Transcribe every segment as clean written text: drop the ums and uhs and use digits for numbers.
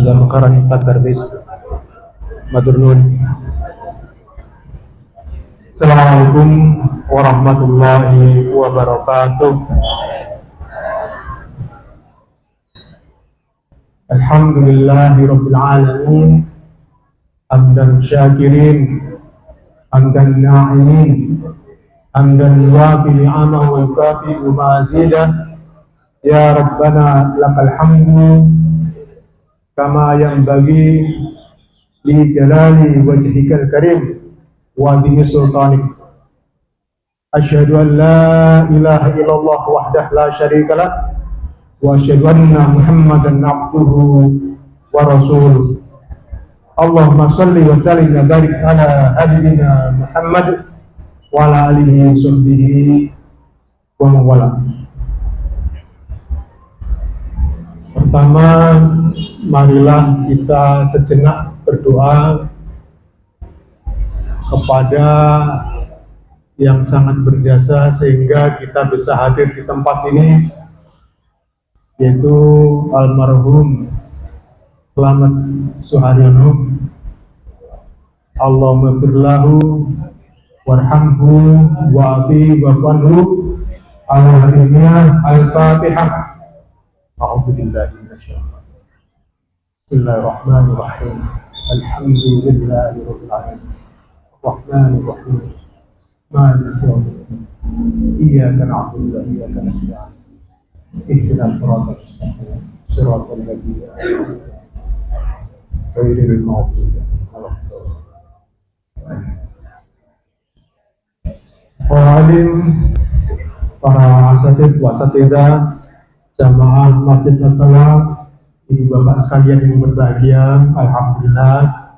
Jazakallahu khairan Ustaz Matur nuwun. Assalamualaikum warahmatullahi wabarakatuh. Alhamdulillahi rabbil alamin. Hamdan syakirin, hamdan na'imin, hamdan yuwafi ni'amahu wa yukafi'u mazidah. Ya Rabbana lakal hamdu kama yanbaghi li jalali wajhikal karim wa adhimi sultanik. Asyhadu an la ilaha illallah wahdah la syarikalah wa asyhadu anna Muhammadan abduhu wa rasuluh. Allahumma salli wa sallim wa barik ala habibina Muhammad wa ala alihi wa sahbihi wa mawala. Pertama, marilah kita sejenak berdoa kepada yang sangat berjasa sehingga kita bisa hadir di tempat ini, yaitu almarhum Slamet Suharyono. Allahumma firlahu warhamhu wa'afi wa'fanhu. Al-Fatihah. A'udzu billahi minasyaitonir rajim. Bismillahirrahmanirrahim. Alhamdulillahi rabbil alamin. Arrahmanir rahim. Maliki yaumiddin. Iyyaka na'budu wa iyyaka nasta'in. Ihdinas siratal mustaqim. Siratal ladzina an'amta 'alaihim ghairil maghdubi 'alaihim. Para asatidz wa asatidzah jamaah Masjid As-Salam, ibu bapak sekalian yang berbahagia, alhamdulillah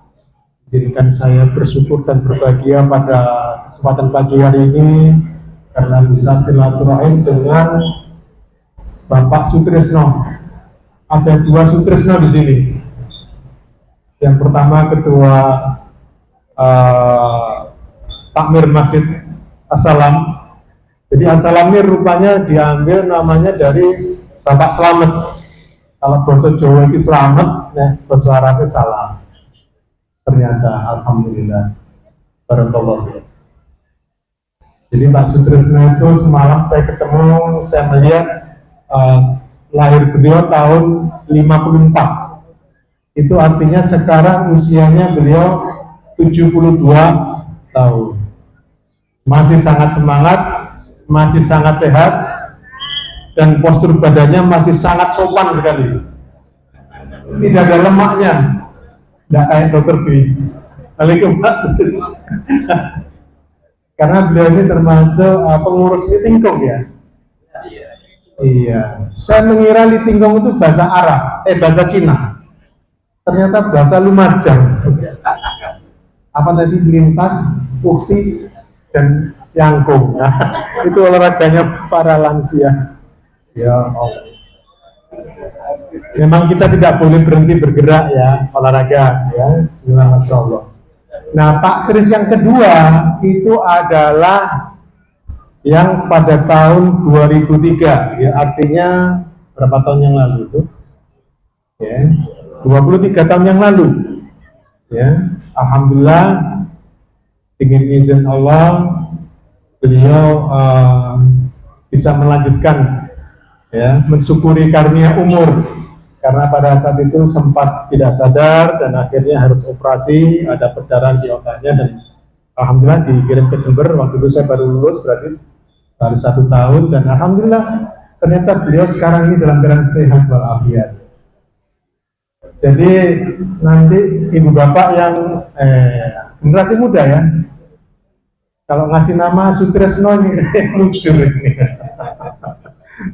izinkan saya bersyukur dan berbahagia pada kesempatan pagi hari ini karena bisa silaturahim dengan Bapak Sutrisno. Ada dua Sutrisno di sini. Yang pertama ketua takmir Masjid As-Salam. Jadi As-Salam ini rupanya diambil namanya dari Bapak Slamet. Kalau bahasa Jawa itu selamat, bahasa Arabnya salam. Ternyata alhamdulillah. Barakallahu fiik. Jadi Pak Sutrisno itu semalam saya ketemu, saya melihat lahir beliau tahun 54. Itu artinya sekarang usianya beliau 72 tahun. Masih sangat semangat, masih sangat sehat, dan postur badannya masih sangat sopan sekali. Tidak ada lemaknya, tidak kayak Dr. B. Waalaikumsalam. Karena beliau ini termasuk pengurus Litingkong ya. Iya. Saya mengira Litingkong itu bahasa Arab, bahasa Cina. Ternyata bahasa Lumajang. Apa tadi, lintas, ukti, dan yangkung. Nah, itu olahraganya para lansia. Ya Allah. Memang kita tidak boleh berhenti bergerak ya, olahraga ya. Bismillahirrahmanirrahim. Nah, Pak Kris yang kedua itu adalah yang pada tahun 2003 ya, artinya berapa tahun yang lalu itu? Ya, 23 tahun yang lalu. Ya, alhamdulillah dengan izin Allah beliau bisa melanjutkan ya, mensyukuri karunia umur, karena pada saat itu sempat tidak sadar dan akhirnya harus operasi, ada perdarahan di otaknya, dan alhamdulillah dikirim ke Jember. Waktu itu saya baru lulus, berarti baru 1 tahun, dan alhamdulillah ternyata beliau sekarang ini dalam keadaan sehat walafiat. Jadi nanti ibu bapak yang generasi muda ya, kalau ngasih nama Sutrisno ini lucu ini.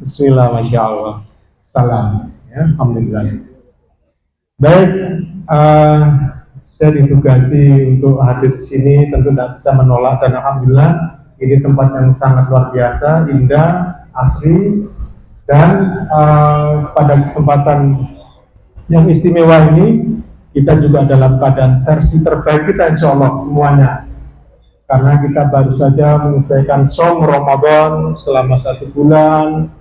Bismillah, masya Allah. Salam. Ya, alhamdulillah. Baik, saya ditugasi untuk hadir di sini, tentu tidak bisa menolak, dan alhamdulillah ini tempat yang sangat luar biasa, indah, asri, dan pada kesempatan yang istimewa ini kita juga dalam keadaan versi terbaik kita, insya Allah semuanya. Karena kita baru saja menyelesaikan Shaum Ramadan selama 1 bulan,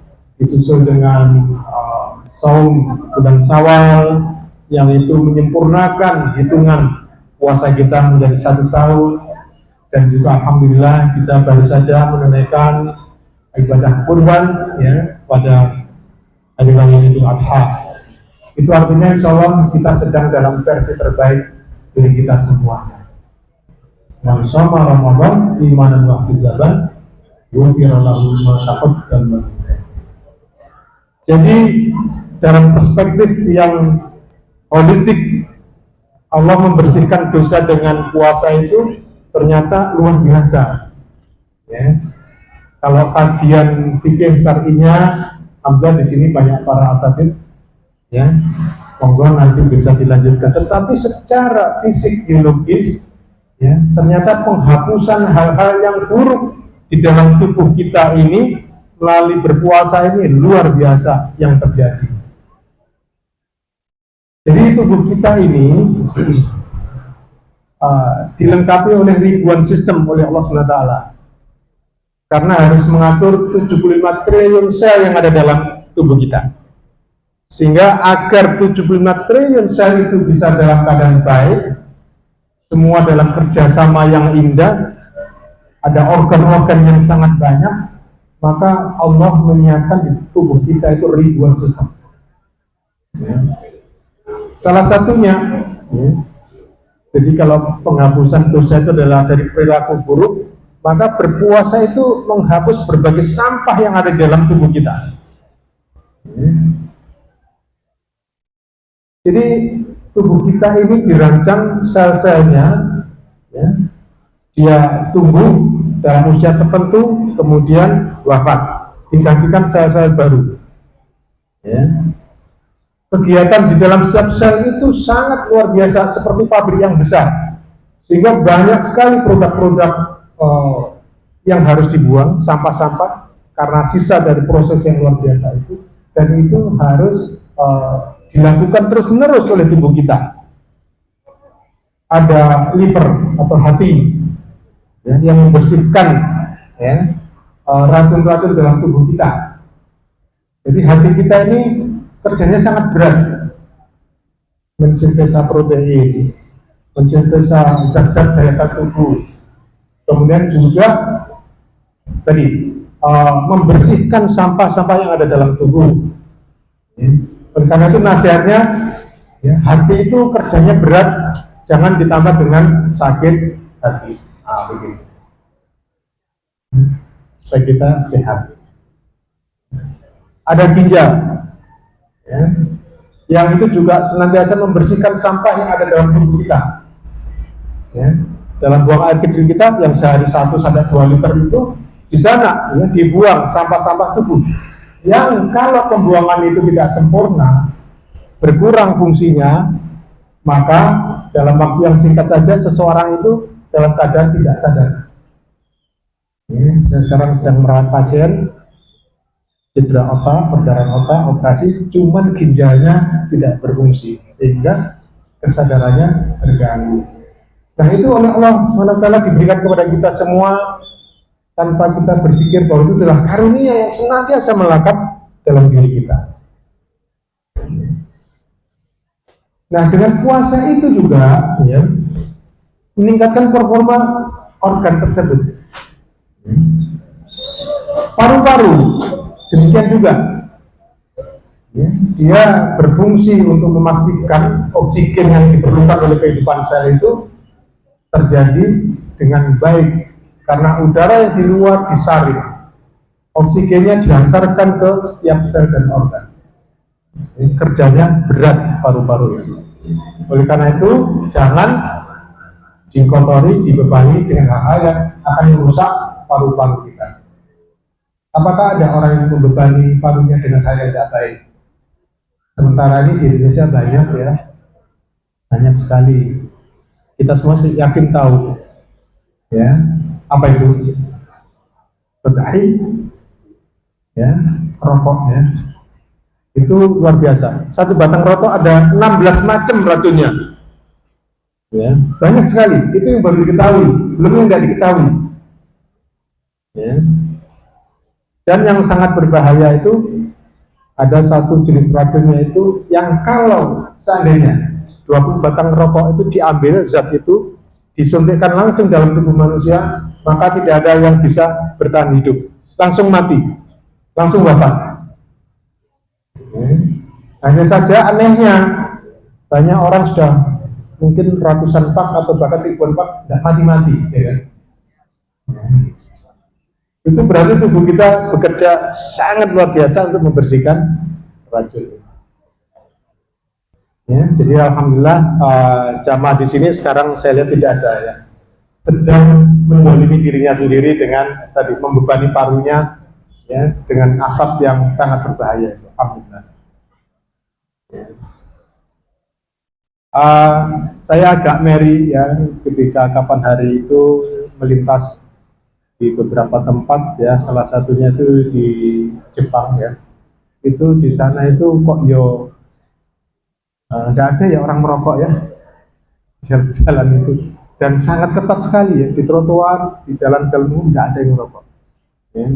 disusul dengan Shaum bulan Syawal yang itu menyempurnakan hitungan puasa kita menjadi 1 tahun. Dan juga alhamdulillah kita baru saja menunaikan ibadah kurban ya pada hari raya Idul Adha. Itu artinya insya Allah kita sedang dalam versi terbaik dari kita semuanya. Man shoma Ramadan imanan wa ihtisaban ghufira lahu ma taqaddama. Jadi dalam perspektif yang holistik, Allah membersihkan dosa dengan puasa itu ternyata luar biasa. Ya. Kalau kajian fikih syar'inya, alhamdulillah di sini banyak para asatidz, ya, monggo nanti bisa dilanjutkan. Tetapi secara fisik biologis, ya, ternyata penghapusan hal-hal yang buruk di dalam tubuh kita ini melalui berpuasa ini luar biasa yang terjadi. Jadi tubuh kita ini dilengkapi oleh ribuan sistem oleh Allah SWT, karena harus mengatur 75 triliun sel yang ada dalam tubuh kita, sehingga agar 75 triliun sel itu bisa dalam keadaan baik, semua dalam kerjasama yang indah, ada organ-organ yang sangat banyak, maka Allah menyiapkan di tubuh kita itu ribuan sistem. Ya. Salah satunya, ya, jadi kalau penghapusan dosa itu adalah dari perilaku buruk, maka berpuasa itu menghapus berbagai sampah yang ada di dalam tubuh kita. Jadi tubuh kita ini dirancang sel-selnya, ya, dia tumbuh dalam usia tertentu, kemudian wafat, digantikan sel-sel baru. Ya. Kegiatan di dalam setiap sel itu sangat luar biasa, seperti pabrik yang besar, sehingga banyak sekali produk-produk yang harus dibuang, sampah-sampah, karena sisa dari proses yang luar biasa itu, dan itu harus dilakukan terus-menerus oleh tubuh kita. Ada liver atau hati, ya, yang membersihkan, ya, racun-racun dalam tubuh kita. Jadi hati kita ini kerjanya sangat berat, mensintesa protein, mensintesa zat-zat daya tahan tubuh, kemudian juga tadi membersihkan sampah-sampah yang ada dalam tubuh. Ya. Karena itu nasihatnya, ya, hati itu kerjanya berat, jangan ditambah dengan sakit hati. Begitu. Supaya kita sehat. Ada ginjal, ya, yang itu juga senantiasa membersihkan sampah yang ada dalam tubuh kita. Ya. Dalam buang air kecil kita yang sehari 1-2 liter itu, di sana, ya, dibuang sampah-sampah tubuh. Yang kalau pembuangan itu tidak sempurna, berkurang fungsinya, maka dalam waktu yang singkat saja seseorang itu dalam keadaan tidak sadar. Saya sekarang sedang merawat pasien cedera otak, perdarahan otak, operasi, cuman ginjalnya tidak berfungsi, sehingga kesadarannya terganggu. Nah, itu oleh Allah SWT diberikan kepada kita semua tanpa kita berpikir bahwa itu adalah karunia yang senantiasa melekat dalam diri kita. Nah, dengan puasa itu juga, ya, meningkatkan performa organ tersebut. Paru-paru demikian juga, ya, dia berfungsi untuk memastikan oksigen yang diperlukan oleh kehidupan sel itu terjadi dengan baik, karena udara yang di luar disaring, oksigennya diantarkan ke setiap sel dan organ. Ini kerjanya berat paru-paru ini. Oleh karena itu jangan dikotori, dibebani dengan hal-hal yang akan merusak paru-paru kita. Apakah ada orang yang membebani parunya dengan hal yang tidak baik? Sementara ini di Indonesia banyak, ya, banyak sekali. Kita semua yakin tahu, ya, apa itu berdahi, ya, rokok, ya, itu luar biasa. Satu batang rokok ada 16 macam racunnya, ya, banyak sekali. Itu yang baru diketahui, belum yang tidak diketahui, ya. Dan yang sangat berbahaya itu ada satu jenis racunnya itu yang kalau seandainya 20 batang rokok itu diambil, zat itu disuntikkan langsung dalam tubuh manusia, maka tidak ada yang bisa bertahan hidup, langsung mati, langsung wafat. Hanya saja anehnya, banyak orang sudah mungkin ratusan pak atau bahkan ribuan pak tidak mati-mati, ya kan? Itu berarti tubuh kita bekerja sangat luar biasa untuk membersihkan racun. Ya, jadi alhamdulillah jamaah di sini sekarang saya lihat tidak ada ya, sedang menzalimi dirinya sendiri dengan tadi membebani parunya ya dengan asap yang sangat berbahaya. Alhamdulillah. Ya. Saya agak meri ya ketika kapan hari itu melintas di beberapa tempat ya, salah satunya itu di Jepang ya. Itu di sana itu kok nggak ada ya orang merokok ya jalan itu, dan sangat ketat sekali ya di trotoar, di jalan-jalan umum nggak ada yang merokok. Ya.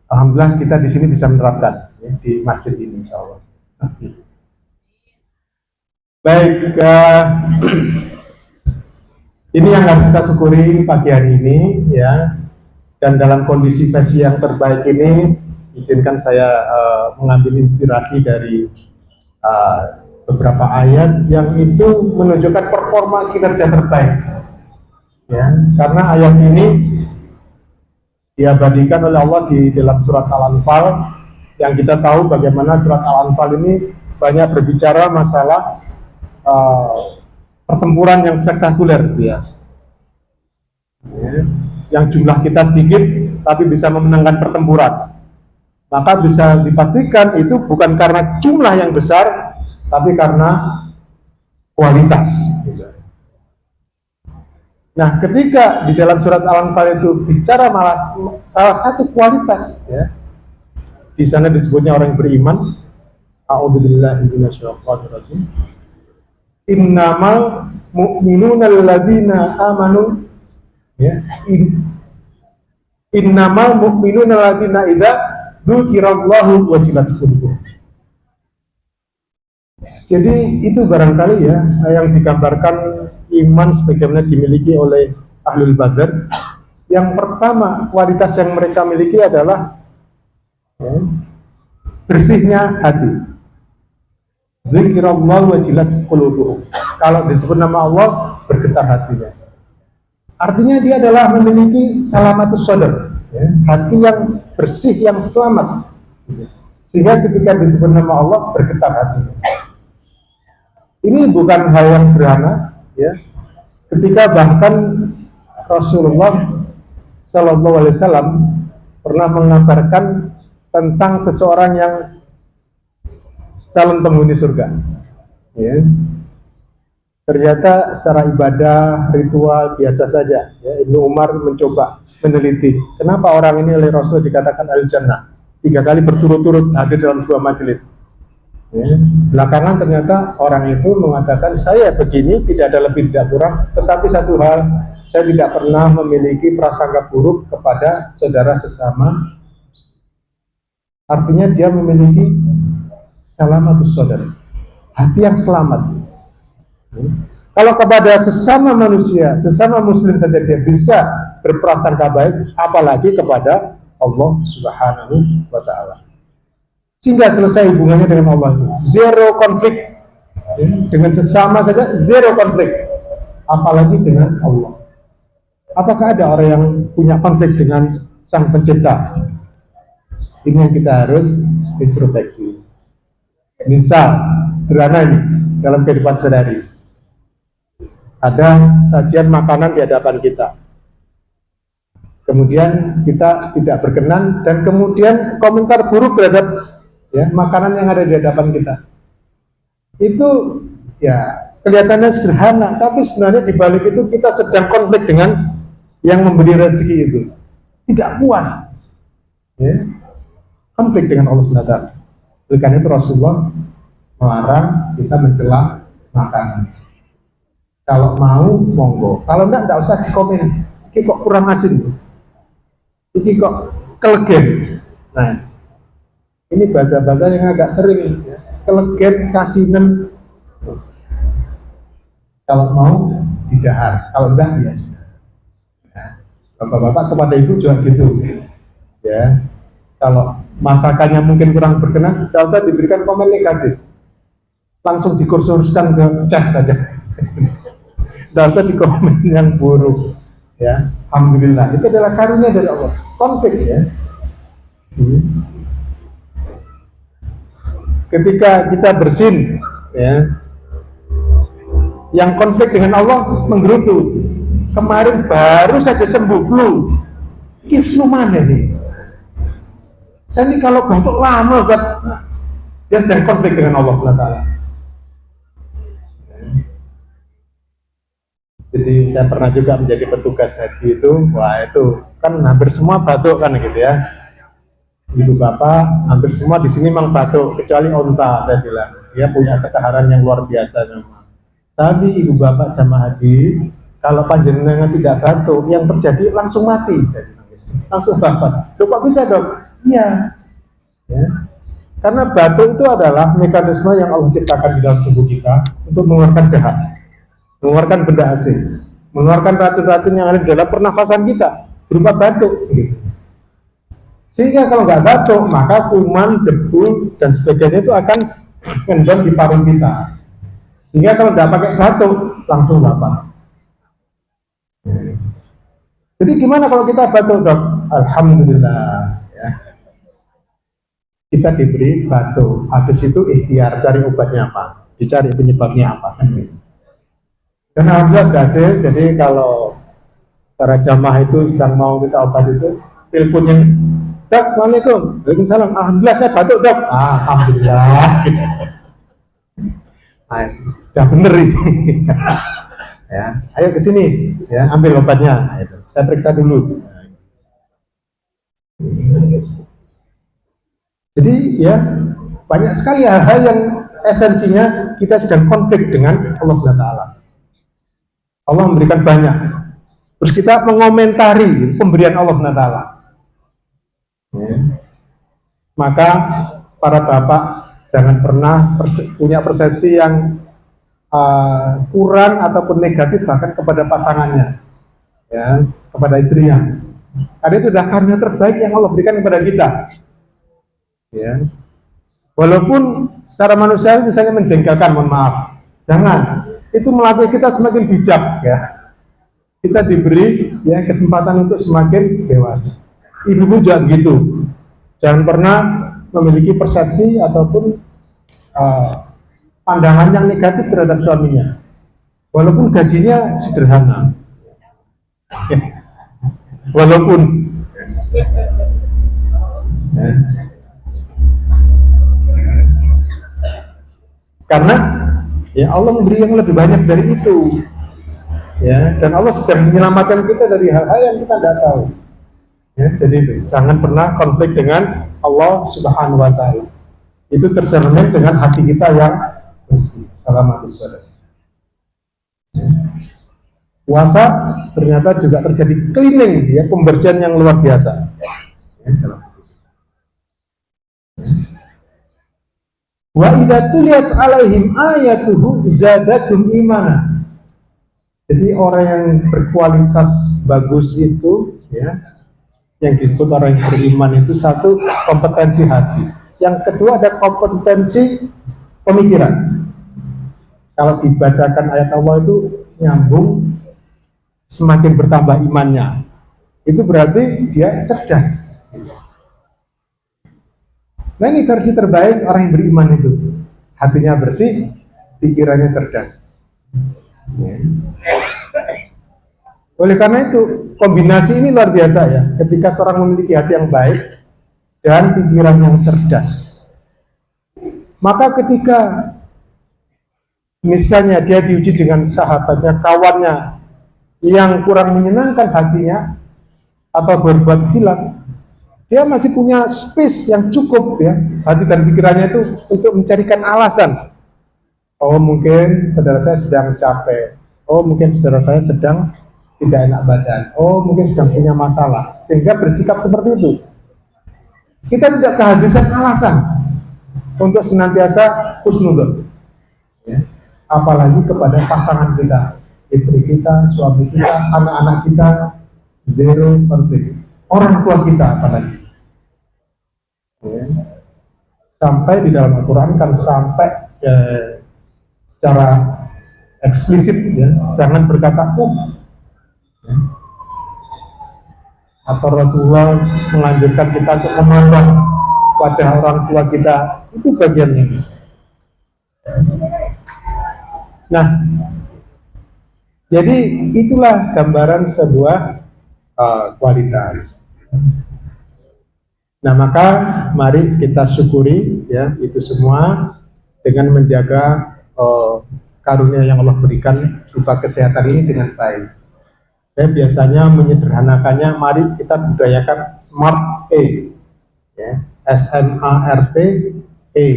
Alhamdulillah kita di sini bisa menerapkan ya, di masjid ini, insya Allah. Baik, ini yang harus kita syukuri pagi hari ini ya. Dan dalam kondisi versi yang terbaik ini, izinkan saya mengambil inspirasi dari beberapa ayat yang itu menunjukkan performa kinerja terbaik. Ya, karena ayat ini diabadikan oleh Allah di dalam surat Al-Anfal, yang kita tahu bagaimana surat Al-Anfal ini banyak berbicara masalah pertempuran yang spektakuler ya. Yang jumlah kita sedikit tapi bisa memenangkan pertempuran, maka bisa dipastikan itu bukan karena jumlah yang besar tapi karena kualitas. Nah, ketika di dalam surat Al-Anfal itu bicara malah salah satu kualitas ya, di sana disebutnya orang yang beriman. A'udzubillahi minasyaitonir rajim. Innamal mu'minuna alladzina amanu ya, innamal mu'minuna alladzina idza dzukirallahu wajilat qulubuhum. Jadi itu barangkali ya yang digambarkan iman sebagaimana dimiliki oleh Ahlul Badar. Yang pertama, kualitas yang mereka miliki adalah ya, bersihnya hati. Zikirallah wajilat qulubuhum. Kalau disebut nama Allah, bergetar hatinya. Artinya dia adalah memiliki salamatus sadr, ya, hati yang bersih, yang selamat. Sehingga ketika disebut nama Allah, bergetar hatinya. Ini bukan hal yang sederhana, ya. Ketika bahkan Rasulullah Sallallahu Alaihi Wasallam pernah mengabarkan tentang seseorang yang calon penghuni surga. Ya. Ternyata secara ibadah, ritual biasa saja. Ya, Ibnu Umar mencoba meneliti kenapa orang ini oleh Rasul dikatakan al-jannah 3 kali berturut-turut hadir dalam sebuah majelis. Ya. Belakangan ternyata orang itu mengatakan saya begini tidak ada lebih tidak kurang, tetapi satu hal, saya tidak pernah memiliki prasangka buruk kepada saudara sesama. Artinya dia memiliki salamatus sadr, hati yang selamat. Kalau kepada sesama manusia, sesama muslim saja dia bisa berprasangka baik, apalagi kepada Allah Subhanahu wa Ta'ala. Sehingga selesai hubungannya dengan Allah itu zero konflik. Dengan sesama saja zero konflik, apalagi dengan Allah. Apakah ada orang yang punya konflik dengan Sang Pencipta? Ini yang kita harus introspeksi. Misal, sederhana ini dalam kehidupan sehari-hari. Ada sajian makanan di hadapan kita. Kemudian kita tidak berkenan dan kemudian komentar buruk terhadap ya, makanan yang ada di hadapan kita. Itu ya kelihatannya sederhana, tapi sebenarnya di balik itu kita sedang konflik dengan yang memberi rezeki itu. Tidak puas. Ya. Konflik dengan Allah SWT. Oleh karena itu Rasulullah melarang kita mencela makanan. Kalau mau, monggo. Kalau enggak usah dikomen. Ini kok kurang asin. Ini kok kelegen. Nah, ini bahasa-bahasa yang agak sering. Ya. Kelegen, kasinen. Kalau mau didahar, kalau enggak ya sudah. Nah, bapak-bapak kepada ibu juga gitu. Ya, kalau masakannya mungkin kurang berkenan, tidak usah diberikan komen negatif, langsung dikursuskan ke cek saja. Tidak usah dikomen yang buruk. Ya, alhamdulillah itu adalah karunia dari Allah. Konflik ya. Ketika kita bersin, ya, yang konflik dengan Allah menggerutu. Kemarin baru saja sembuh flu. Ini flu mana nih? Saya ini kalau batuk lama, dia sedang konflik dengan Allah SWT. Jadi saya pernah juga menjadi petugas haji itu, wah itu kan hampir semua batuk kan gitu ya. Ibu bapak hampir semua di sini memang batuk, kecuali onta saya bilang. Dia punya ketahanan yang luar biasa memang. Tapi ibu bapak sama haji, kalau panjenengan tidak batuk, yang terjadi langsung mati, langsung bapak. Loh kok bisa dok? Iya. Ya. Karena batuk itu adalah mekanisme yang Allah ciptakan di dalam tubuh kita untuk mengeluarkan dahak, mengeluarkan benda asing, mengeluarkan racun-racun yang ada di dalam pernafasan kita berupa batuk. Sehingga kalau nggak batuk, maka kuman, debu, dan sebagainya itu akan ngendon di paru kita. Sehingga kalau nggak pakai batuk, langsung bapak. Jadi gimana kalau kita batuk dok? Alhamdulillah. Ya. Kita diberi batuk. Habis itu ikhtiar, cari obatnya apa? Dicari penyebabnya apa? Karena alhamdulillah berhasil. Jadi kalau para jamaah itu sedang mau minta obat itu, teleponnya, dok, assalamualaikum. Waalaikumsalam. Alhamdulillah saya batuk dok. Alhamdulillah. Udah bener ini. Ya, ayo ke sini, ya, ambil obatnya. Saya periksa dulu. Jadi ya banyak sekali hal-hal yang esensinya kita sedang konflik dengan Allah Taala. Allah memberikan banyak. Terus kita mengomentari pemberian Allah Taala. Ya. Maka para bapak jangan pernah punya persepsi yang kurang ataupun negatif bahkan kepada pasangannya, ya, kepada istrinya. Karena itu adalah karunia terbaik yang Allah berikan kepada kita. Ya. Walaupun secara manusia misalnya menjengkelkan, mohon maaf, jangan. Itu melatih kita semakin bijak, ya. Kita diberi ya kesempatan untuk semakin dewasa. Ibu pun juga begitu. Jangan pernah memiliki persepsi ataupun pandangan yang negatif terhadap suaminya, walaupun gajinya sederhana, walaupun karena ya Allah memberi yang lebih banyak dari itu, ya, dan Allah sedang menyelamatkan kita dari hal-hal yang kita tidak tahu, ya. Jadi itu jangan pernah konflik dengan Allah Subhanahu Wa Taala. Itu tercermin dengan hati kita yang bersih. Salamat saudara. Puasa ternyata juga terjadi cleaning, ya, pembersihan yang luar biasa. Wa idza tuliyat alaihim ayatuhu zadatum imana. Jadi orang yang berkualitas bagus itu, ya, yang disebut orang yang beriman itu satu kompetensi hati. Yang kedua ada kompetensi pemikiran. Kalau dibacakan ayat Allah itu nyambung, semakin bertambah imannya. Itu berarti dia cerdas. Nah ini versi terbaik orang yang beriman itu. Hatinya bersih, pikirannya cerdas. Ya. Oleh karena itu, kombinasi ini luar biasa ya. Ketika seorang memiliki hati yang baik dan pikiran yang cerdas, maka ketika misalnya dia diuji dengan sahabatnya, kawannya yang kurang menyenangkan hatinya atau berbuat khilaf, dia masih punya space yang cukup, ya, hati dan pikirannya itu untuk mencarikan alasan. Oh mungkin saudara saya sedang capek, oh mungkin saudara saya sedang tidak enak badan, oh mungkin sedang punya masalah, sehingga bersikap seperti itu. Kita tidak kehabisan alasan untuk senantiasa husnudzon, ya. apalagi kepada pasangan kita, istri kita, suami kita, anak-anak kita, zero konflik. Orang tua kita apalagi. Ya. Sampai di dalam Al-Quran kan sampai secara eksplisit ya, jangan berkata ya. Atau Rasulullah menganjurkan kita untuk memandang wajah orang tua kita, itu bagiannya. Nah, jadi itulah gambaran sebuah kualitas. Nah, maka mari kita syukuri ya itu semua dengan menjaga karunia yang Allah berikan berupa kesehatan ini dengan baik. Saya biasanya menyederhanakannya, mari kita budayakan SMART E, ya, SMART E,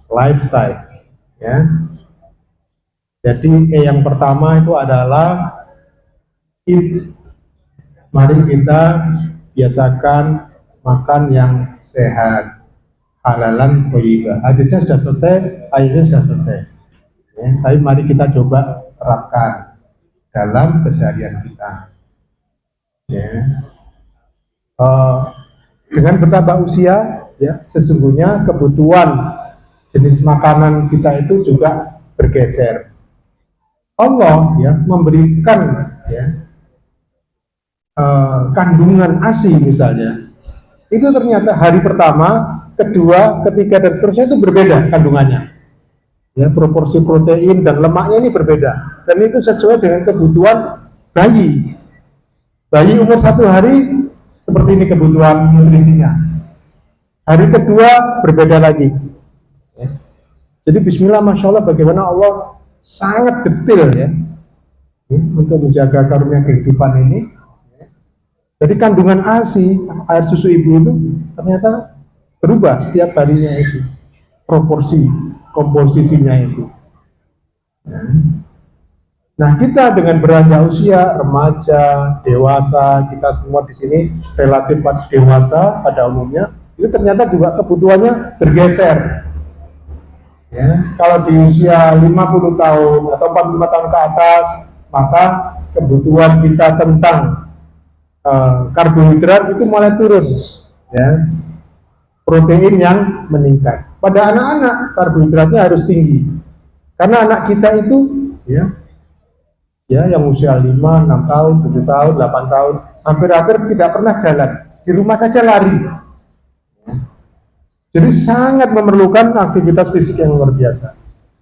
lifestyle. Ya. Jadi E yang pertama itu adalah eat. Mari kita biasakan makan yang sehat, halalan thayyibah. Hadisnya sudah selesai, ayatnya sudah selesai. Ya, tapi mari kita coba terapkan dalam keseharian kita. Ya. Dengan bertambah usia, ya, sesungguhnya kebutuhan jenis makanan kita itu juga bergeser. Allah ya memberikan ya kandungan ASI misalnya, itu ternyata hari pertama, kedua, ketiga dan seterusnya itu berbeda kandungannya. Ya, proporsi protein dan lemaknya ini berbeda, dan itu sesuai dengan kebutuhan bayi. Bayi umur 1 hari seperti ini kebutuhan nutrisinya. Hari kedua berbeda lagi. Ya. Jadi Bismillah, Masya Allah, bagaimana Allah sangat detail ya, untuk menjaga karunia kehidupan ini. Jadi kandungan ASI, air susu ibu itu ternyata berubah setiap harinya itu, proporsi komposisinya itu. Nah, kita dengan beranjak usia, remaja, dewasa, kita semua di sini relatif dewasa pada umumnya, itu ternyata juga kebutuhannya bergeser. Ya, kalau di usia 50 tahun atau 45 tahun ke atas, maka kebutuhan kita tentang karbohidrat itu mulai turun, ya, protein yang meningkat. Pada anak-anak karbohidratnya harus tinggi, karena anak kita itu, ya, yang usia 5, 6 tahun, 7 tahun, 8 tahun, hampir-hampir tidak pernah jalan, di rumah saja lari. Jadi sangat memerlukan aktivitas fisik yang luar biasa.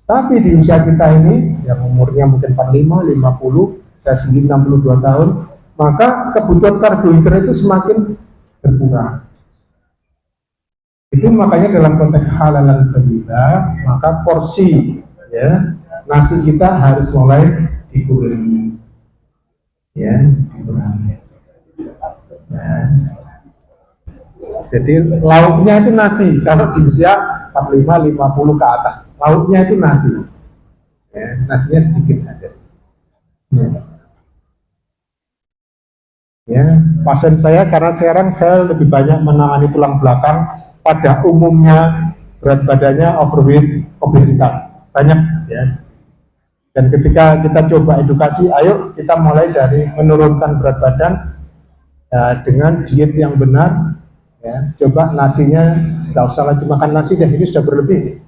Tapi di usia kita ini, yang umurnya mungkin 45, 50, saya sendiri 62 tahun, maka kebutuhan karbohidrat itu semakin berkurang. Itu makanya dalam konteks halalan thayyibah, maka porsi ya nasi kita harus mulai dikurangi. Ya, dikurangi. Ya. Jadi lauknya itu nasi. Kalau di usia 45, 50 ke atas, lauknya itu nasi. Ya, nasinya sedikit saja. Ya. Ya, pasien saya, karena sekarang saya lebih banyak menangani tulang belakang, pada umumnya berat badannya overweight, obesitas banyak ya. Dan ketika kita coba edukasi, ayo kita mulai dari menurunkan berat badan ya, dengan diet yang benar ya. Coba nasinya nggak usah lagi makan nasi deh, ini sudah berlebih.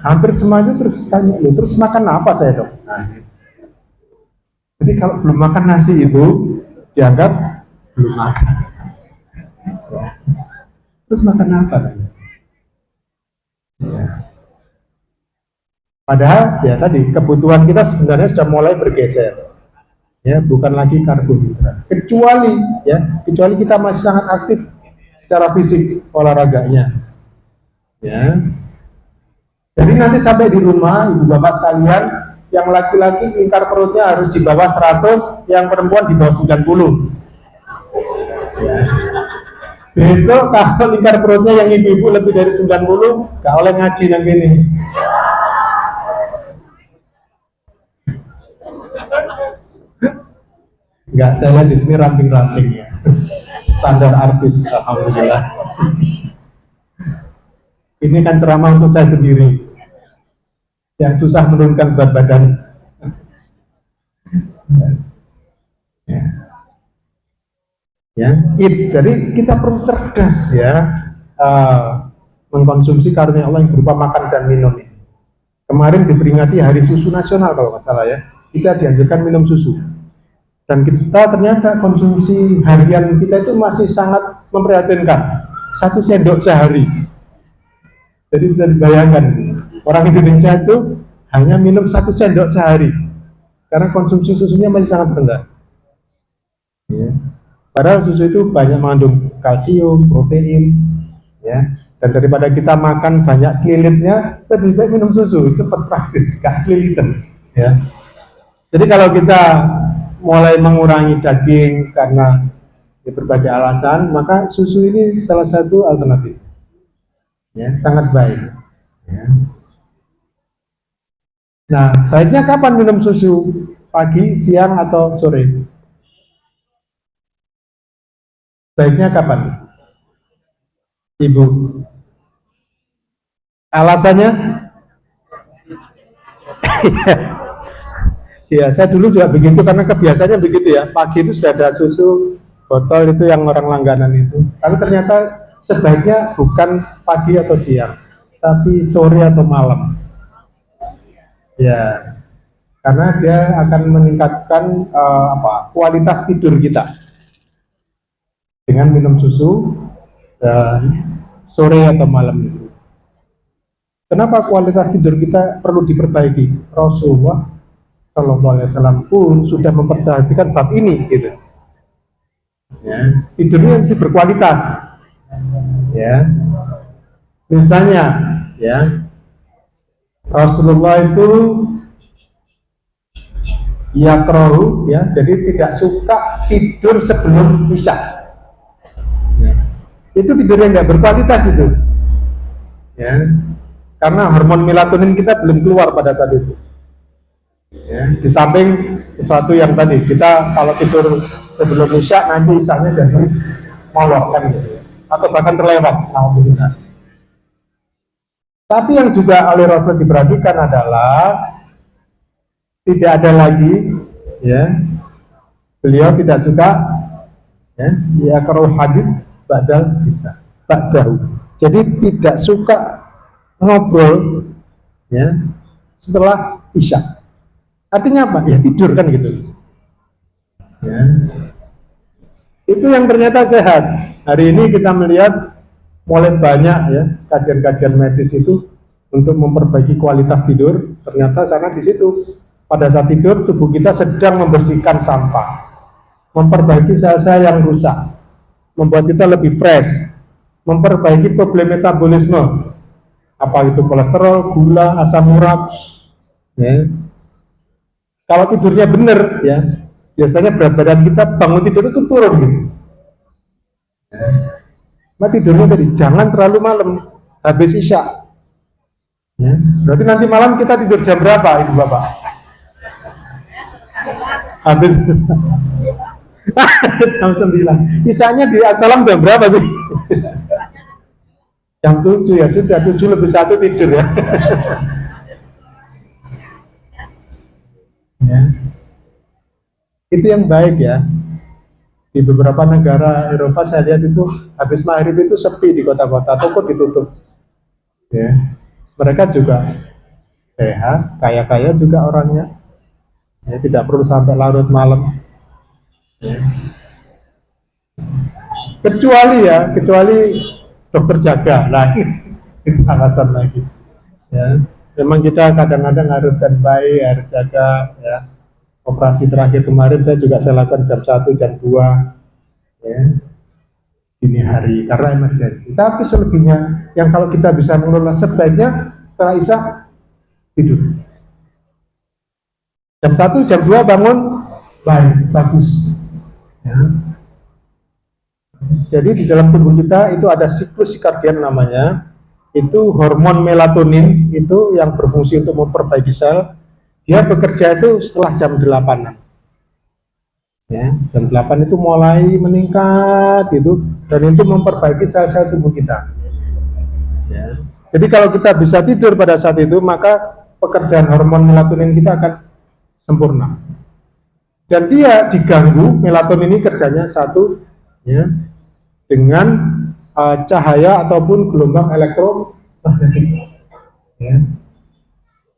Hampir semuanya terus tanya, terus makan apa saya dok? Nah, jadi kalau belum makan nasi itu dianggap belum makan. Terus makan apa? Ya. Padahal ya tadi kebutuhan kita sebenarnya sudah mulai bergeser, ya, bukan lagi karbohidrat. Kecuali kita masih sangat aktif secara fisik olahraganya. Ya. Jadi nanti sampai di rumah ibu bapak sekalian, yang laki-laki lingkar perutnya harus di bawah 100, yang perempuan di bawah 90. Ya. Besok kalau lingkar perutnya yang ibu-ibu lebih dari 90, gak oleh ngaji nanti ini. Enggak, saya lihat di sini ramping-ramping ya. Standar artis, alhamdulillah. Ini kan ceramah untuk saya sendiri. yang susah menurunkan berat badan. Ya. Ya, jadi kita perlu cerdas ya, mengkonsumsi karunia Allah yang berupa makan dan minum ini. Kemarin diperingati Hari Susu Nasional kalau nggak salah ya, kita dianjurkan minum susu. Dan kita ternyata konsumsi harian kita itu masih sangat memprihatinkan, 1 sendok sehari. Jadi bisa dibayangkan, orang Indonesia itu hanya minum 1 sendok sehari, karena konsumsi susunya masih sangat rendah. Ya. Padahal susu itu banyak mengandung kalsium, protein, ya. Dan daripada kita makan banyak selilitnya, lebih baik minum susu, cepat, praktis, gak selilitan, ya. Jadi kalau kita mulai mengurangi daging karena berbagai alasan, maka susu ini salah satu alternatif, ya, sangat baik. Ya. Nah, baiknya kapan minum susu? Pagi, siang, atau sore? Baiknya kapan, Ibu? Alasannya? Ya, saya dulu juga begitu karena kebiasaannya begitu ya. Pagi itu sudah ada susu botol itu yang orang langganan itu. Tapi ternyata sebaiknya bukan pagi atau siang, tapi sore atau malam. Ya, karena dia akan meningkatkan kualitas tidur kita dengan minum susu dan sore atau malam itu. Kenapa kualitas tidur kita perlu diperbaiki? Rasulullah Shallallahu Alaihi Wasallam pun sudah memperhatikan bab ini, gitu. Ya, tidurnya mesti berkualitas. Ya, misalnya, ya, Rasulullah itu yakrahu, ya, jadi tidak suka tidur sebelum isya. Ya. Itu tidurnya nggak berkualitas itu, ya, karena hormon melatonin kita belum keluar pada saat itu. Ya, di samping sesuatu yang tadi kita kalau tidur sebelum isya nanti isyanya jadi molor kan gitu, atau bahkan terlewat. Alhamdulillah. Tapi yang juga oleh Rasul diperhatikan adalah tidak ada lagi, ya, beliau tidak suka, ya kalau hadis badal bisa badahu. Jadi tidak suka ngobrol, ya, setelah isya. Artinya apa? Ya tidur kan gitu. Ya. Itu yang ternyata sehat. Hari ini kita melihat mulai banyak ya kajian-kajian medis itu untuk memperbaiki kualitas tidur. Ternyata karena di situ pada saat tidur tubuh kita sedang membersihkan sampah, memperbaiki sel-sel yang rusak, membuat kita lebih fresh, memperbaiki problem metabolisme, apa itu kolesterol, gula, asam urat. Ya. Kalau tidurnya benar, ya, biasanya berat badan kita bangun tidur itu turun gitu. Nah tidurnya tadi jangan terlalu malam, habis isya. Ya, berarti nanti malam kita tidur jam berapa, Ibu Bapak? Habis jam 9. Isyanya di Assalam jam berapa sih? Jam 7 ya, sudah 7 lebih 1 tidur ya. Ya. Itu yang baik ya. Di beberapa negara Eropa saya lihat itu habis maghrib itu sepi di kota-kota, toko ditutup. Ya. Mereka juga sehat, kaya-kaya juga orangnya. Ya, tidak perlu sampai larut malam. Ya. Kecuali dokter jaga. Nah, itu alasan lagi. Ya. Memang kita kadang-kadang harus standby, harus jaga, ya. Operasi terakhir kemarin saya lakukan jam 1, jam 2, ya, dini hari karena emergensi. Tapi selebihnya yang kalau kita bisa mengelola sebaiknya setelah isya tidur. Jam 1, jam 2 bangun, baik, bagus. Ya. Jadi di dalam tubuh kita itu ada siklus sirkadian namanya. Itu hormon melatonin itu yang berfungsi untuk memperbaiki sel. Dia bekerja itu setelah jam 8. Ya, jam 8 itu mulai meningkat itu, dan itu memperbaiki sel-sel tubuh kita. Ya. Jadi kalau kita bisa tidur pada saat itu, maka pekerjaan hormon melatonin kita akan sempurna. Dan dia diganggu, melatonin ini kerjanya satu, ya, dengan cahaya ataupun gelombang elektromagnetik. Ya.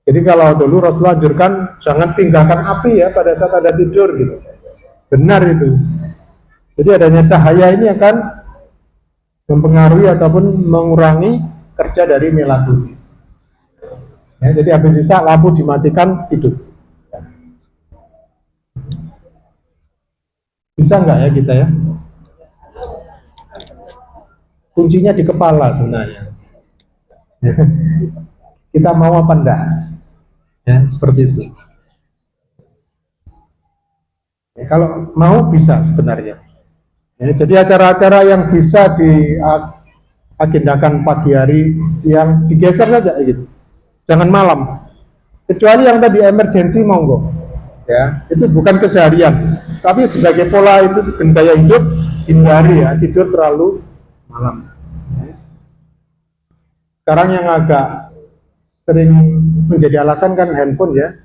Jadi kalau dulu Rasulullah anjurkan jangan tinggalkan api ya pada saat Anda tidur gitu. Benar itu. Jadi adanya cahaya ini akan mempengaruhi ataupun mengurangi kerja dari melatonin. Ya, jadi habis sisa lampu dimatikan tidur. Bisa nggak ya kita ya? Kuncinya di kepala sebenarnya. Kita mau apa enggak? Ya, seperti itu. Ya, kalau mau bisa sebenarnya. Ya, jadi acara-acara yang bisa diagendakan pagi hari, siang, digeser saja gitu. Jangan malam. Kecuali yang tadi emergensi monggo. Ya, itu bukan keseharian, tapi sebagai pola itu gaya hidup, hindari ya tidur terlalu malam. Sekarang yang agak sering menjadi alasan kan handphone ya.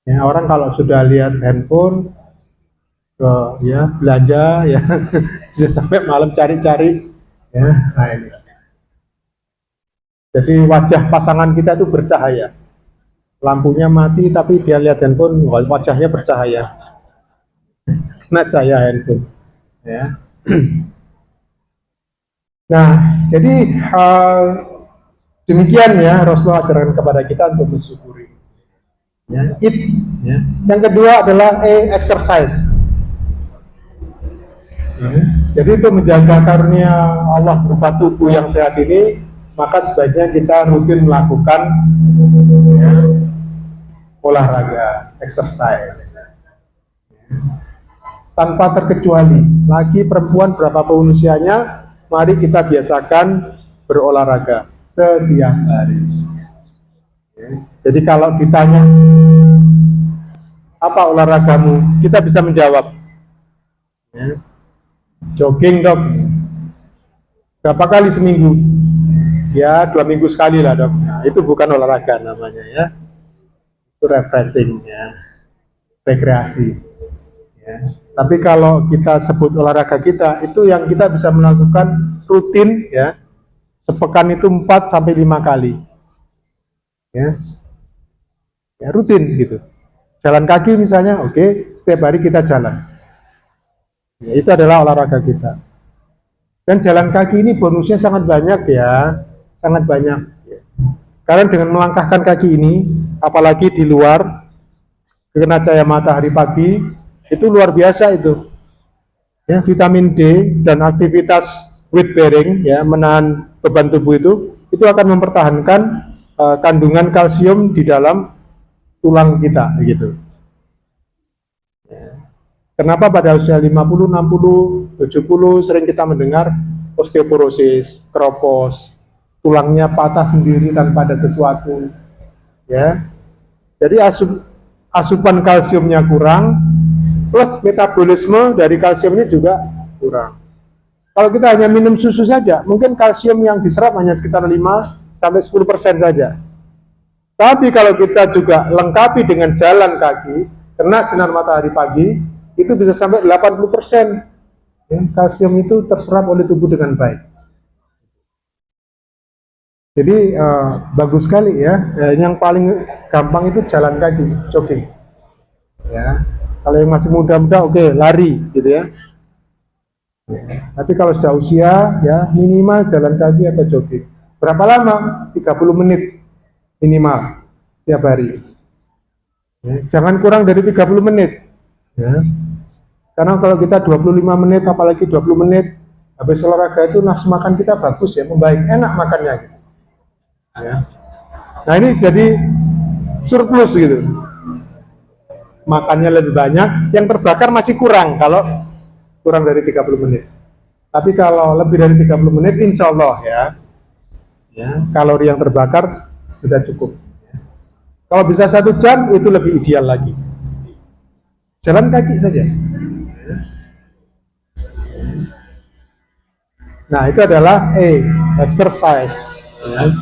Ya, orang kalau sudah lihat handphone, ya belanja ya bisa sampai malam cari-cari ya. Nah, ini. Jadi wajah pasangan kita itu bercahaya. Lampunya mati tapi dia lihat handphone, wajahnya bercahaya. Kena cahaya handphone. Ya. Nah, jadi demikian ya Rasulullah ajarkan kepada kita untuk mensyukuri. Ya, ya. Yang kedua adalah exercise. Ya. Jadi itu menjaga karunia Allah berupa tubuh yang sehat ini, maka sebaiknya kita rutin melakukan ya, olahraga, exercise. Tanpa terkecuali, lagi perempuan berapapun usianya, mari kita biasakan berolahraga setiap hari. Jadi kalau ditanya apa olahragamu, kita bisa menjawab jogging dok. Berapa kali seminggu? Ya 2 minggu sekali lah dok. Nah, itu bukan olahraga namanya ya. Itu refreshing ya, rekreasi ya. Tapi kalau kita sebut olahraga kita, itu yang kita bisa melakukan rutin ya, sepekan itu 4 sampai 5 kali ya, ya rutin gitu. Jalan kaki misalnya, oke, setiap hari kita jalan ya, itu adalah olahraga kita. Dan jalan kaki ini bonusnya sangat banyak ya, sangat banyak ya. Karena dengan melangkahkan kaki ini, apalagi di luar kena cahaya matahari pagi, itu luar biasa itu ya, vitamin D dan aktivitas weight bearing ya, menahan beban tubuh itu akan mempertahankan kandungan kalsium di dalam tulang kita gitu ya. Kenapa pada usia 50, 60, 70 sering kita mendengar osteoporosis, keropos, tulangnya patah sendiri tanpa ada sesuatu ya. Jadi asupan kalsiumnya kurang, plus metabolisme dari kalsium ini juga kurang. Kalau kita hanya minum susu saja, mungkin kalsium yang diserap hanya sekitar 5-10% saja. Tapi kalau kita juga lengkapi dengan jalan kaki, kena sinar matahari pagi, itu bisa sampai 80%. Ya, kalsium itu terserap oleh tubuh dengan baik. Jadi bagus sekali ya. Yang paling gampang itu jalan kaki, jogging. Ya. Kalau yang masih muda-muda, oke, lari, gitu ya. Tapi kalau sudah usia, ya minimal jalan kaki atau jogging. Berapa lama? 30 menit minimal setiap hari. Ya, jangan kurang dari 30 menit. Ya. Karena kalau kita 25 menit, apalagi 20 menit, habis olahraga itu nafsu makan kita bagus ya, membaik, enak makannya. Ya. Nah ini jadi surplus gitu. Makannya lebih banyak, yang terbakar masih kurang kalau kurang dari 30 menit. Tapi kalau lebih dari 30 menit, insya Allah ya, kalori yang terbakar sudah cukup. Kalau bisa 1 jam, itu lebih ideal lagi. Jalan kaki saja. Nah, itu adalah exercise. Ya.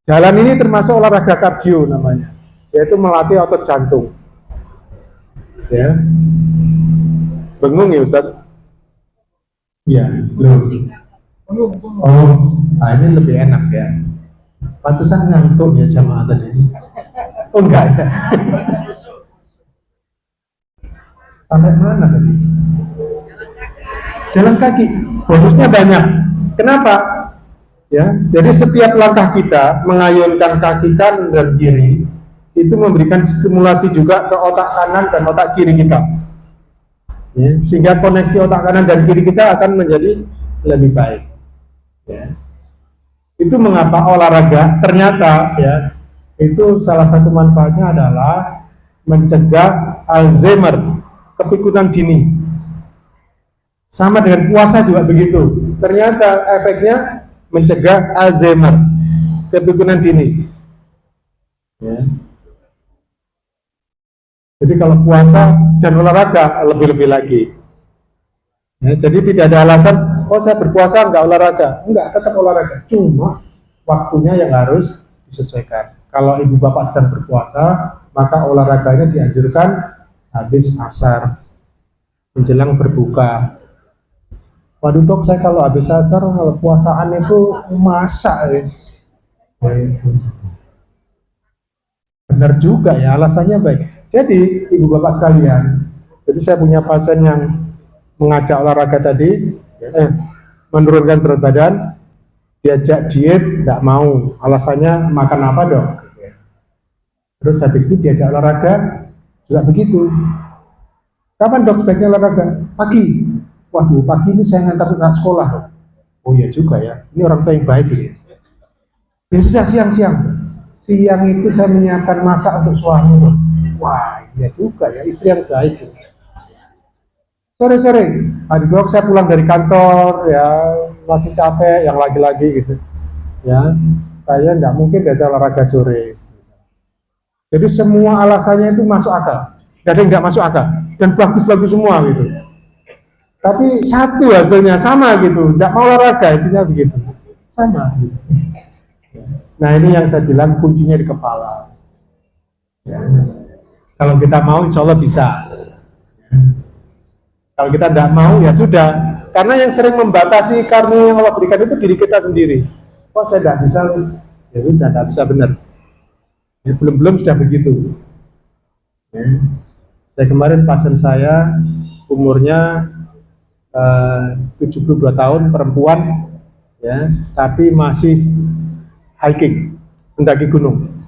Jalan ini termasuk olahraga kardio namanya, yaitu melatih otot jantung. Ya, bengung ya Ustaz? Ya, belum. Oh, nah ini lebih enak ya. Pantesan ngantuk ya jamaah tadi. Oh enggak ya. Sampai mana tadi? Jalan kaki, bonusnya banyak. Kenapa? Ya, jadi setiap langkah kita mengayunkan kaki kanan dan kiri itu memberikan stimulasi juga ke otak kanan dan otak kiri kita. Ya, sehingga koneksi otak kanan dan kiri kita akan menjadi lebih baik. Ya. Itu mengapa olahraga ternyata ya itu salah satu manfaatnya adalah mencegah Alzheimer, kepikunan dini. Sama dengan puasa juga begitu. Ternyata efeknya mencegah Alzheimer, kepikunan dini. Ya. Jadi kalau puasa dan olahraga lebih-lebih lagi. Ya, jadi tidak ada alasan, oh saya berpuasa enggak olahraga. Enggak, tetap olahraga. Cuma waktunya yang harus disesuaikan. Kalau ibu bapak sedang berpuasa, maka olahraganya dianjurkan habis asar, menjelang berbuka. Waduh dok, saya kalau habis asar, kalau puasaan itu masak ya. Benar juga ya, alasannya baik. Jadi ibu bapak sekalian, jadi saya punya pasien yang mengajak olahraga tadi, menurunkan berat badan, diajak diet, nggak mau. Alasannya makan apa dok? Terus habis itu diajak olahraga, juga begitu. Kapan dok sebaiknya olahraga? Pagi. Waduh, pagi ini saya ngantar anak sekolah. Oh iya juga ya, ini orang tua yang baik ini. Ya sudah siang-siang. Siang itu saya menyiapkan masak untuk suami. Wah, iya juga ya, istri yang baik. Sore-sore, aduh dok, saya pulang dari kantor, ya masih capek, yang lagi-lagi gitu. Ya, saya nggak mungkin biasa olahraga sore. Jadi semua alasannya itu masuk akal. Gak ada yang nggak masuk akal. Dan bagus-bagus semua gitu. Tapi satu hasilnya sama gitu, nggak mau olahraga, intinya begitu. Sama gitu. Nah ini yang saya bilang kuncinya di kepala. Ya. Kalau kita mau, insya Allah bisa. Kalau kita tidak mau, ya sudah. Karena yang sering membatasi karunia yang Allah berikan itu diri kita sendiri. Oh saya tidak bisa, ya sudah, tidak bisa benar. Ya, belum sudah begitu. Ya. Saya kemarin pasien saya umurnya 72 tahun, perempuan, ya, tapi masih hiking, mendaki gunung.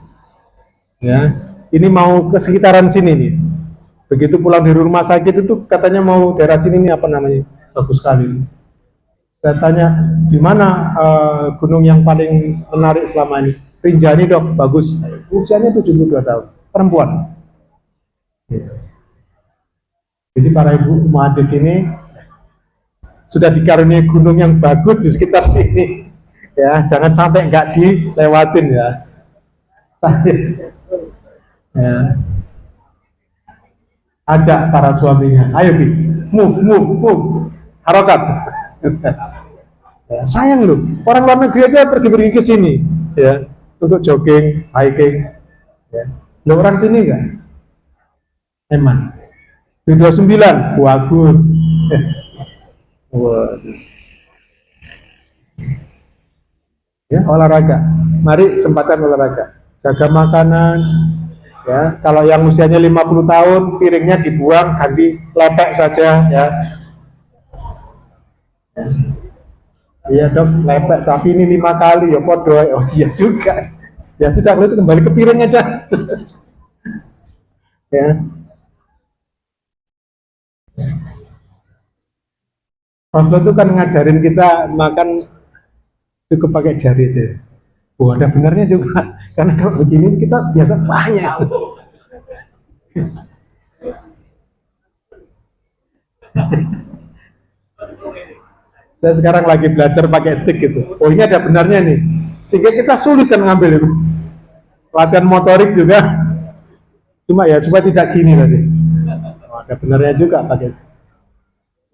Ya, ini mau ke sekitaran sini nih. Begitu pulang dari rumah sakit itu katanya mau daerah sini nih, apa namanya, bagus sekali. Saya tanya di mana gunung yang paling menarik selama ini? Rinjani dok, bagus. Usianya 72 tahun, perempuan. Ya. Jadi para ibu umat di sini sudah dikaruniai gunung yang bagus di sekitar sini. Ya, jangan sampai nggak dilewatin ya. Ya. Ajak para suaminya, ayo Bi, move, harokat. Ya, sayang loh, orang luar negeri aja pergi ke sini, ya, untuk jogging, hiking. Ya. Loh, orang sini enggak? Eman. B29, bagus. Waduh. Ya, olahraga. Mari sempatan olahraga. Jaga makanan. Ya, kalau yang usianya 50 tahun, piringnya dibuang, ganti lepek saja ya. Iya dok, lepek, tapi ini 5 kali ya podo. Oh iya juga. Ya sudah, kalau itu kembali ke piring aja. Ya. Rasulullah itu kan ngajarin kita makan cukup pakai jari aja. Oh, ada benarnya juga. Karena kalau begini kita biasa banyak. Saya sekarang lagi belajar pakai stick gitu. Oh, ini ada benarnya nih. Sehingga kita sulit kan ngambil itu. Latihan motorik juga. Cuma ya supaya tidak gini tadi. Oh, ada benarnya juga pakai stick.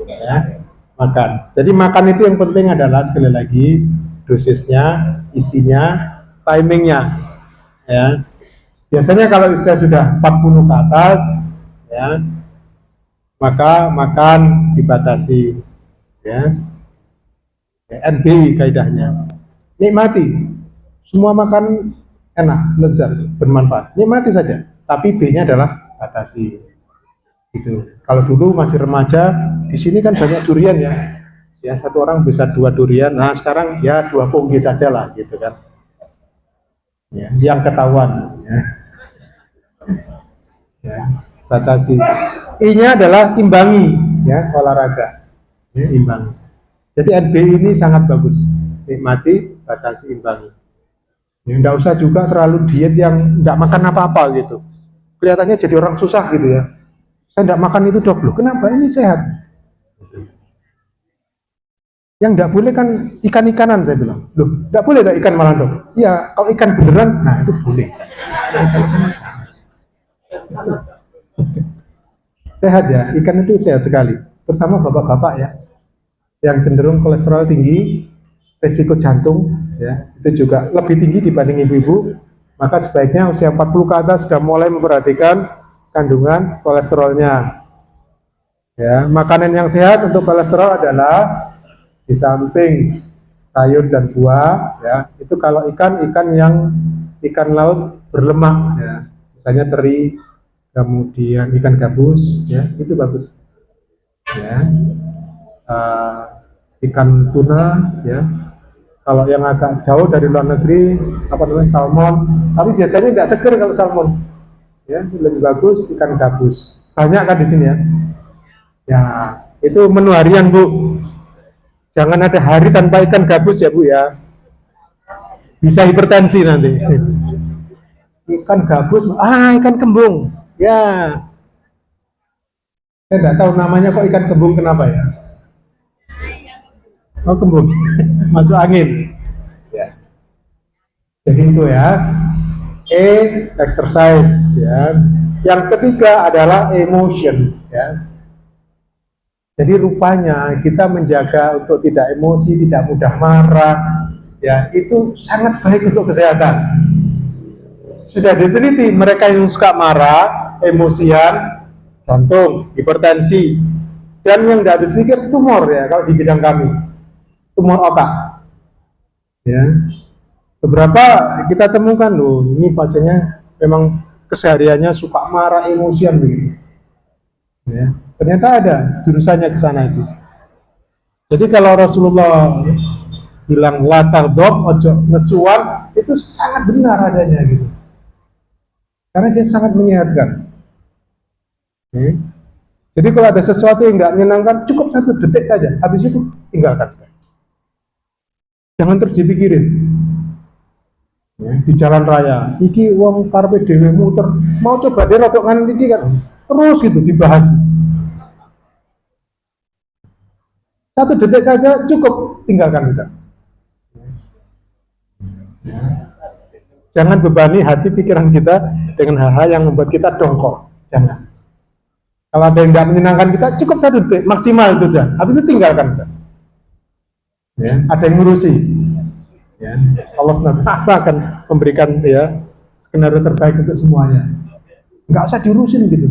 Ya. Makan. Jadi makan itu yang penting adalah sekali lagi dosisnya, isinya, timingnya, ya. Biasanya kalau usia sudah 40 ke atas, ya, maka makan dibatasi, ya. NBI kaidahnya, nikmati, semua makan enak, lezat, bermanfaat, nikmati saja, tapi B-nya adalah batasi. Gitu. Kalau dulu masih remaja, di sini kan banyak durian ya satu orang bisa 2 durian. Nah sekarang ya 2 punggi saja lah, gitu kan. Ya, yang ketahuan. Ya, batasi. I-nya adalah imbangi, ya olahraga. Ya, imbangi. Jadi NBI ini sangat bagus. Nikmati, batasi, imbangi. Ya, enggak usah juga terlalu diet yang enggak makan apa-apa gitu. Kelihatannya jadi orang susah gitu ya. Saya enggak makan itu dok, loh kenapa? Ini sehat. Yang enggak boleh kan ikan-ikanan, saya bilang. Loh, enggak boleh ada ikan malah dok. Iya, kalau ikan beneran, nah itu boleh. Sehat ya, ikan itu sehat sekali. Terutama bapak-bapak ya, yang cenderung kolesterol tinggi, risiko jantung, ya itu juga lebih tinggi dibanding ibu-ibu. Maka sebaiknya usia 40 ke atas sudah mulai memperhatikan kandungan kolesterolnya. Ya, makanan yang sehat untuk kolesterol adalah di samping sayur dan buah, ya itu kalau ikan yang ikan laut berlemak, ya misalnya teri, kemudian ikan gabus, ya itu bagus. Ya, ikan tuna, ya kalau yang agak jauh dari luar negeri apa namanya salmon, tapi biasanya nggak seger kalau salmon, ya lebih bagus ikan gabus. Banyak kan di sini ya. Ya itu menu harian Bu. Jangan ada hari tanpa ikan gabus ya Bu ya. Bisa hipertensi nanti. Ikan gabus, ikan kembung. Ya. Saya nggak tahu namanya kok ikan kembung, kenapa ya? Oh kembung, masuk angin. Ya. Jadi itu ya. Exercise ya. Yang ketiga adalah emotion ya. Jadi rupanya kita menjaga untuk tidak emosi, tidak mudah marah, ya itu sangat baik untuk kesehatan. Sudah diteliti mereka yang suka marah, emosian, jantung, hipertensi, dan yang tidak habis pikir tumor ya kalau di bidang kami, tumor otak. Ya, beberapa kita temukan loh, ini pasiennya memang kesehariannya suka marah, emosian begitu. Ya, ternyata ada jurusannya ke sana itu. Jadi kalau Rasulullah bilang latar dok ojo nesuan, itu sangat benar adanya gitu. Karena dia sangat menyehatkan. Jadi kalau ada sesuatu yang nggak menyenangkan, cukup 1 detik saja, habis itu tinggalkan. Jangan terus dipikirin. Di jalan raya, iki wong karpe dewe muter, mau coba dia rotok nganan iki kan, terus gitu dibahas. 1 detik saja cukup, tinggalkan kita. Jangan bebani hati pikiran kita dengan hal-hal yang membuat kita dongkol. Jangan. Kalau ada yang tidak menyenangkan kita, cukup 1 detik maksimal itu aja. Habis itu tinggalkan kita. Ya, ada yang ngurusi. Ya, Allah SWT akan memberikan ya skenario terbaik untuk semuanya. Nggak usah diurusin gitu.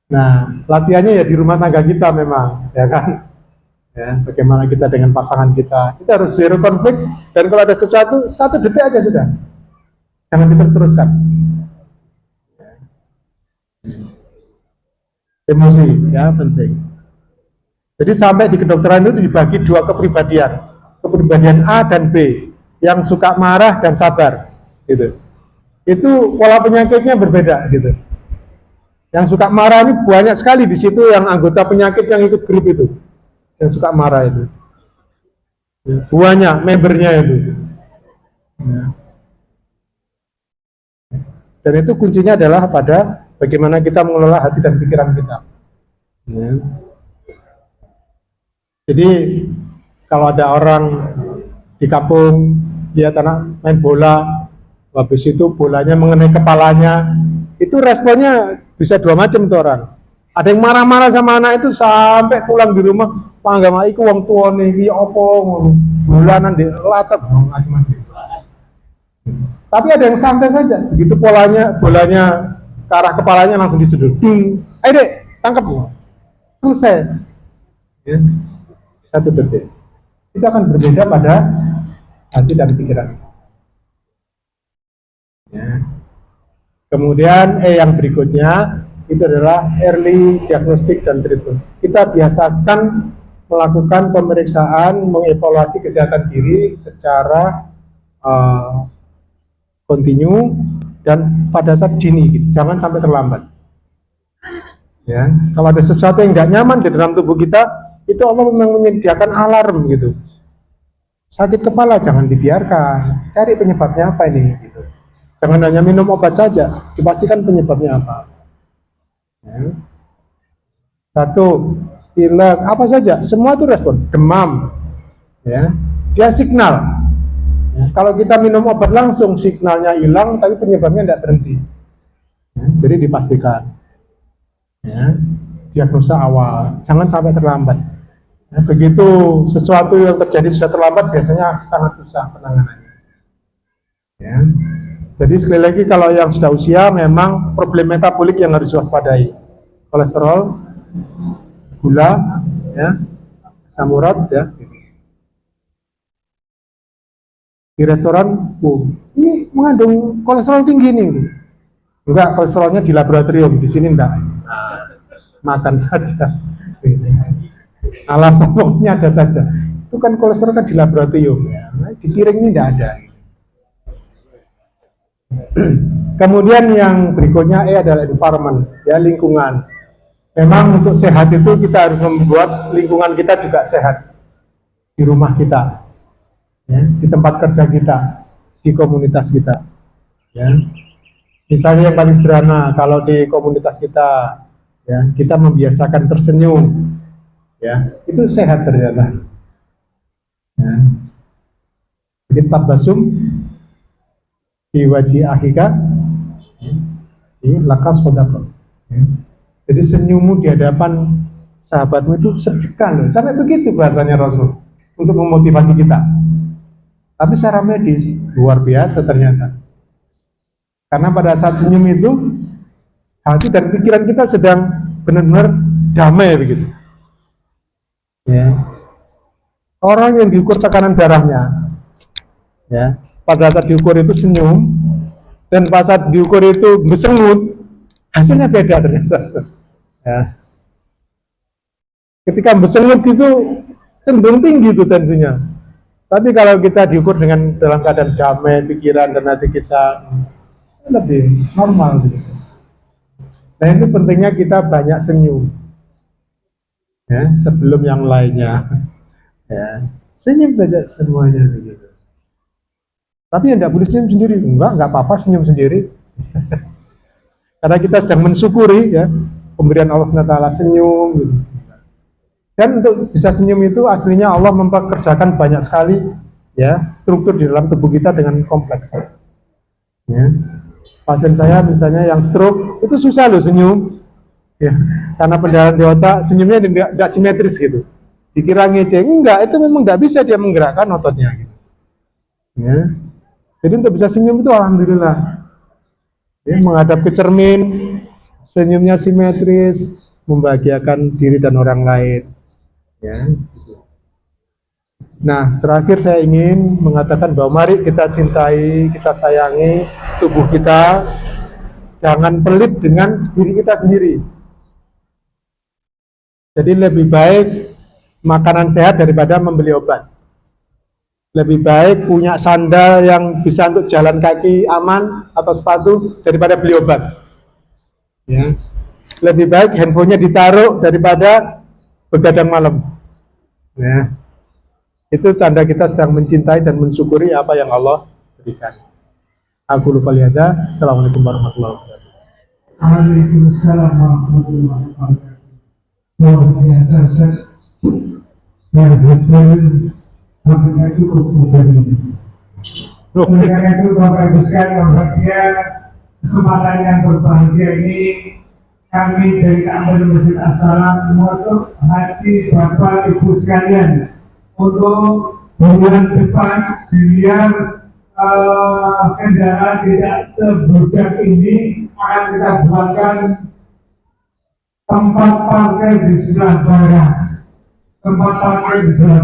Nah, latihannya ya di rumah tangga kita memang, ya kan? Ya, bagaimana kita dengan pasangan kita. Kita harus zero konflik, dan kalau ada sesuatu 1 detik aja sudah. Jangan diterus-teruskan. Emosi, ya penting. Jadi sampai di kedokteran itu dibagi 2 kepribadian. Kepribadian A dan B, yang suka marah dan sabar, gitu. Itu pola penyakitnya berbeda, gitu. Yang suka marah ini banyak sekali di situ yang anggota penyakit yang ikut grup itu, yang suka marah itu. Banyak membernya itu. Ya. Dan itu kuncinya adalah pada bagaimana kita mengelola hati dan pikiran kita. Ya. Jadi kalau ada orang di kampung lihat anak main bola, habis itu bolanya mengenai kepalanya, itu responnya bisa 2 macam tuh orang. Ada yang marah-marah sama anak itu sampai pulang di rumah, panggama iku wong tuane iki apa ngono. bulanan di latap macam-macam. Tapi ada yang santai saja, begitu bolanya ke arah kepalanya langsung disedot. Ayo dek, tangkap, selesai. Ya. 1 detik. Itu akan berbeda pada hati dan pikiran. Ya. Kemudian yang berikutnya itu adalah early diagnostic dan treatment. Kita biasakan melakukan pemeriksaan, mengevaluasi kesehatan diri secara kontinu dan pada saat dini, gitu. Jangan sampai terlambat. Ya, kalau ada sesuatu yang tidak nyaman di dalam tubuh kita, itu Allah memang menyediakan alarm gitu. Sakit kepala jangan dibiarkan, cari penyebabnya apa ini. Gitu. Jangan hanya minum obat saja, dipastikan penyebabnya apa. Ya. 1, pilek, apa saja, semua itu respon. Demam, ya, dia signal. Ya. Kalau kita minum obat langsung, signalnya hilang, tapi penyebabnya tidak berhenti. Ya. Jadi dipastikan. Ya. Diagnosa awal, jangan sampai terlambat. Ya. Begitu sesuatu yang terjadi sudah terlambat, biasanya sangat susah penanganannya. Ya. Jadi sekali lagi kalau yang sudah usia memang problem metabolik yang harus diwaspadai. Kolesterol, gula, ya, asam urat, ya. Di restoran, ini mengandung kolesterol tinggi nih. Enggak, kolesterolnya di laboratorium, di sini enggak. Makan saja. Alas sombongnya ada saja. Itu kan kolesterol kan di laboratorium, ya. Di piring ini enggak ada. Kemudian yang berikutnya adalah environment, ya, lingkungan. Memang untuk sehat itu kita harus membuat lingkungan kita juga sehat. Di rumah kita, ya, di tempat kerja kita, di komunitas kita. Ya. Misalnya yang paling sederhana, kalau di komunitas kita, ya, kita membiasakan tersenyum, ya, itu sehat ternyata. Ya. Jadi tabassum di wajhi akhika, ini lakas sodaqah. Jadi senyummu di hadapan sahabatmu itu sedekah loh. Sampai begitu bahasanya Rasul untuk memotivasi kita. Tapi secara medis luar biasa ternyata. Karena pada saat senyum itu hati dan pikiran kita sedang benar-benar damai begitu. Ya. Orang yang diukur tekanan darahnya, ya, pada saat diukur itu senyum, dan pada saat diukur itu bersengut, hasilnya beda ternyata. Ya. Ketika bersengut itu cenderung tinggi itu tensinya. Tapi kalau kita diukur dengan dalam keadaan damai, pikiran dan hati kita lebih normal gitu. Nah itu pentingnya kita banyak senyum, ya, sebelum yang lainnya. Ya, senyum saja semuanya begitu. Tapi yang tidak boleh senyum sendiri, enggak apa-apa senyum sendiri. Karena kita sedang mensyukuri, ya, pemberian Allah SWT, senyum gitu. Dan untuk bisa senyum itu aslinya Allah mempekerjakan banyak sekali, ya, struktur di dalam tubuh kita dengan kompleks. Ya. Pasien saya misalnya yang stroke itu susah loh senyum, ya, karena pendarahan di otak senyumnya tidak simetris gitu. Dikira ngece, enggak, itu memang tidak bisa dia menggerakkan ototnya gitu. Ya. Jadi untuk bisa senyum itu alhamdulillah, ya, menghadap ke cermin, senyumnya simetris, membahagiakan diri dan orang lain. Ya. Nah, terakhir saya ingin mengatakan bahwa mari kita cintai, kita sayangi tubuh kita, jangan pelit dengan diri kita sendiri. Jadi lebih baik makanan sehat daripada membeli obat. Lebih baik punya sandal yang bisa untuk jalan kaki aman atau sepatu daripada beli obat. Ya. Lebih baik handphonenya ditaruh daripada begadang malam. Ya. Itu tanda kita sedang mencintai dan mensyukuri apa yang Allah berikan. Aku lupa lihat. Assalamualaikum warahmatullahi wabarakatuh. Waalaikumsalam warahmatullahi wabarakatuh. Luar biasa, Ustaz. Yang betul sampai cukup memberi. Kemudian itu Bapak Ibu sekalian, bahagia kesempatan yang berbahagia ini kami dari Ta'amul Masjid As-Salam memotok hati Bapak Ibu sekalian untuk bulan depan biar kendaraan tidak sebujak ini akan kita buatkan tempat parkir di sebelah barat, tempat parkir di sebelah